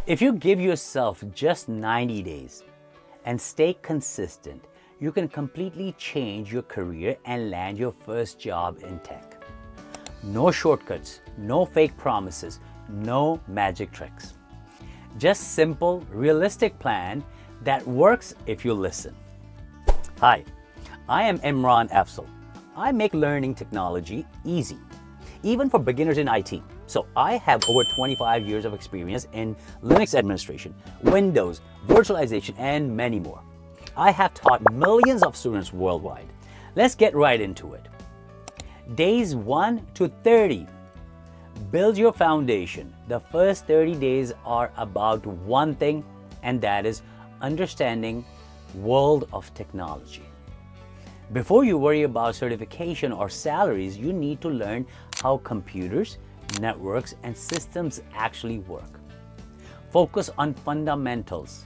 If you give yourself just 90 days and stay consistent, you can completely change your career and land your first job in tech. No shortcuts, no fake promises, no magic tricks. Just simple, realistic plan that works if you listen. Hi, I am IMf&x. I make learning technology easy, even for beginners in IT. So I have over 25 years of experience in Linux administration, Windows, virtualization, and many more. I have taught millions of students worldwide. Let's get right into it. Days 1 to 30. Build your foundation. The first 30 days are about one thing, and that is understanding world of technology. Before you worry about certification or salaries, you need to learn how computers, networks, and systems actually work. Focus on fundamentals.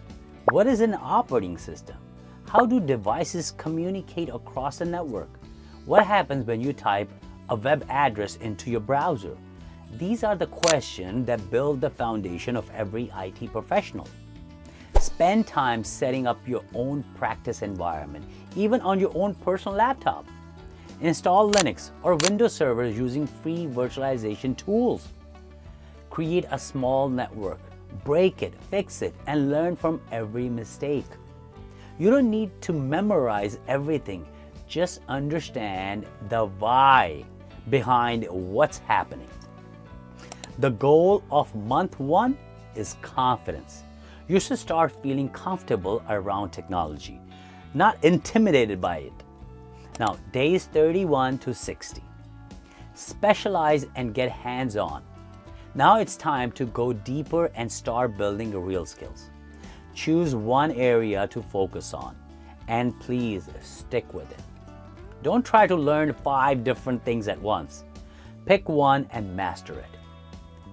What is an operating system? How do devices communicate across the network? What happens when you type a web address into your browser? These are the questions that build the foundation of every IT professional. Spend time setting up your own practice environment, even on your own personal laptop. Install Linux or Windows servers using free virtualization tools. Create a small network, break it, fix it, and learn from every mistake. You don't need to memorize everything, just understand the why behind what's happening. The goal of month 1 is confidence. You should start feeling comfortable around technology, not intimidated by it. Now, days 31 to 60. Specialize and get hands-on. Now it's time to go deeper and start building real skills. Choose one area to focus on, and please stick with it. Don't try to learn 5 different things at once. Pick one and master it.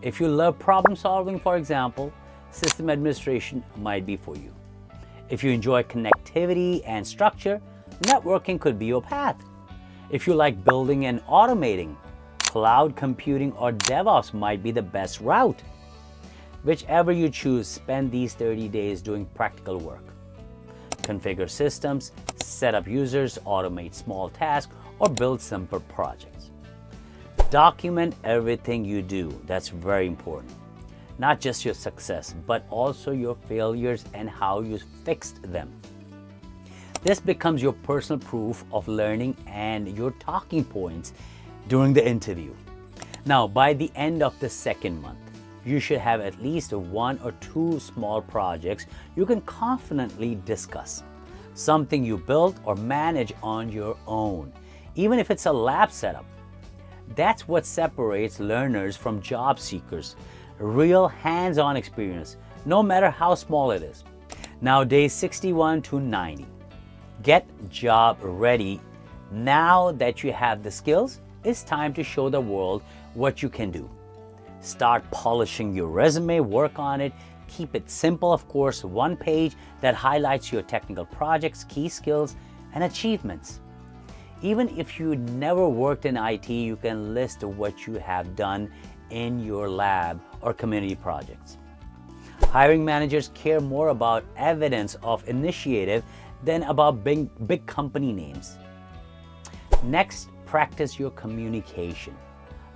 If you love problem solving, for example, system administration might be for you. If you enjoy connectivity and structure, networking could be your path. If you like building and automating, cloud computing or DevOps might be the best route. Whichever you choose, spend these 30 days doing practical work. Configure systems, set up users, automate small tasks, or build simple projects. Document everything you do. That's very important. Not just your success, but also your failures and how you fixed them. This becomes your personal proof of learning and your talking points during the interview. Now, by the end of the second month, you should have at least 1 or 2 small projects you can confidently discuss. Something you built or manage on your own, even if it's a lab setup. That's what separates learners from job seekers. Real hands-on experience, no matter how small it is. Now, days 61 to 90. Get job ready. Now that you have the skills, it's time to show the world what you can do. Start polishing your resume, work on it. Keep it simple, of course, one page that highlights your technical projects, key skills, and achievements. Even if you never worked in IT, you can list what you have done in your lab or community projects. Hiring managers care more about evidence of initiative than about big company names. Next, practice your communication.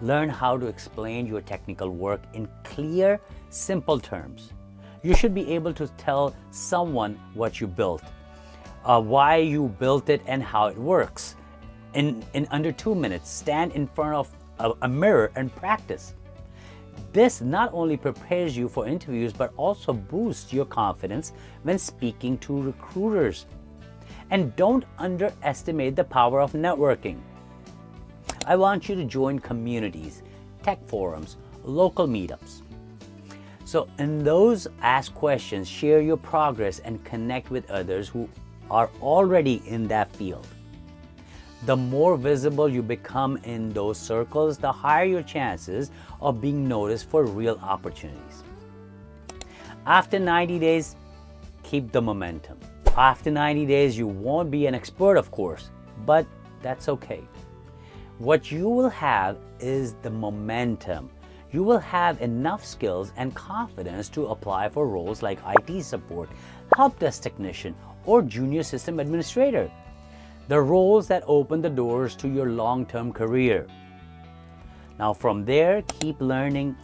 Learn how to explain your technical work in clear, simple terms. You should be able to tell someone what you built, why you built it, and how it works. In under 2 minutes, stand in front of a mirror and practice. This not only prepares you for interviews, but also boosts your confidence when speaking to recruiters. And don't underestimate the power of networking. I want you to join communities, tech forums, local meetups. So in those, ask questions, share your progress, and connect with others who are already in that field. The more visible you become in those circles, the higher your chances of being noticed for real opportunities. After 90 days, keep the momentum. After 90 days, you won't be an expert, of course, but that's okay. What you will have is the momentum. you will have enough skills and confidence to apply for roles like IT support, help desk technician, or junior system administrator. The roles that open the doors to your long-term career. Now from there, keep learning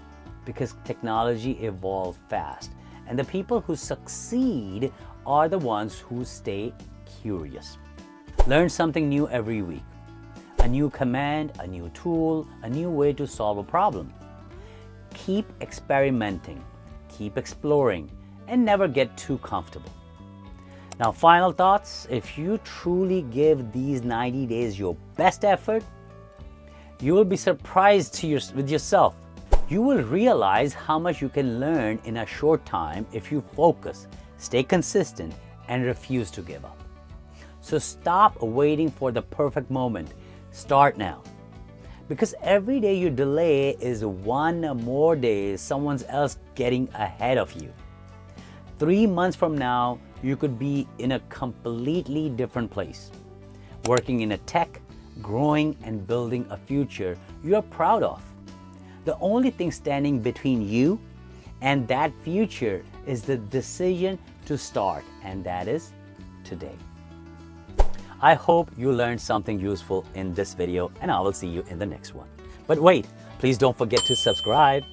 because technology evolves fast, and the people who succeed are the ones who stay curious. Learn something new every week. A new command, a new tool, a new way to solve a problem. Keep experimenting, keep exploring, and never get too comfortable. Now, final thoughts. If you truly give these 90 days your best effort, you will be surprised with yourself. You will realize how much you can learn in a short time if you focus, stay consistent, and refuse to give up. So stop waiting for the perfect moment. Start now. Because every day you delay is one more day someone else getting ahead of you. 3 months from now, you could be in a completely different place, working in a tech, growing and building a future you are proud of. The only thing standing between you and that future is the decision to start, and that is today. I hope you learned something useful in this video, and I will see you in the next one. But wait, please don't forget to subscribe.